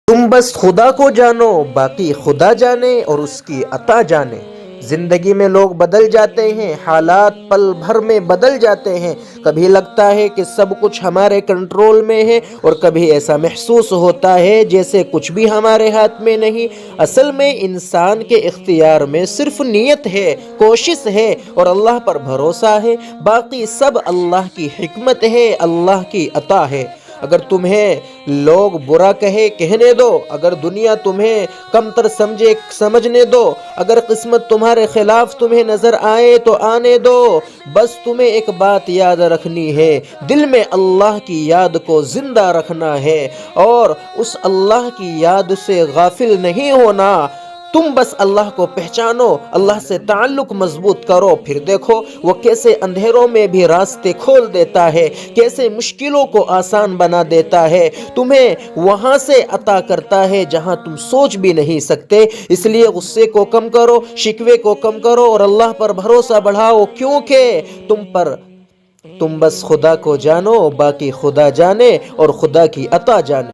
تم بس خدا کو جانو، باقی خدا جانے اور اس کی عطا جانے۔ زندگی میں لوگ بدل جاتے ہیں، حالات پل بھر میں بدل جاتے ہیں۔ کبھی لگتا ہے کہ سب کچھ ہمارے کنٹرول میں ہے، اور کبھی ایسا محسوس ہوتا ہے جیسے کچھ بھی ہمارے ہاتھ میں نہیں۔ اصل میں انسان کے اختیار میں صرف نیت ہے، کوشش ہے اور اللہ پر بھروسہ ہے۔ باقی سب اللہ کی حکمت ہے، اللہ کی عطا ہے۔ اگر تمہیں لوگ برا کہنے دو، اگر دنیا تمہیں کمتر سمجھے سمجھنے دو، اگر قسمت تمہارے خلاف تمہیں نظر آئے تو آنے دو۔ بس تمہیں ایک بات یاد رکھنی ہے، دل میں اللہ کی یاد کو زندہ رکھنا ہے اور اس اللہ کی یاد سے غافل نہیں ہونا۔ تم بس اللہ کو پہچانو، اللہ سے تعلق مضبوط کرو، پھر دیکھو وہ کیسے اندھیروں میں بھی راستے کھول دیتا ہے، کیسے مشکلوں کو آسان بنا دیتا ہے، تمہیں وہاں سے عطا کرتا ہے جہاں تم سوچ بھی نہیں سکتے۔ اس لیے غصے کو کم کرو، شکوے کو کم کرو اور اللہ پر بھروسہ بڑھاؤ، کیونکہ تم بس خدا کو جانو، باقی خدا جانے اور خدا کی عطا جانے۔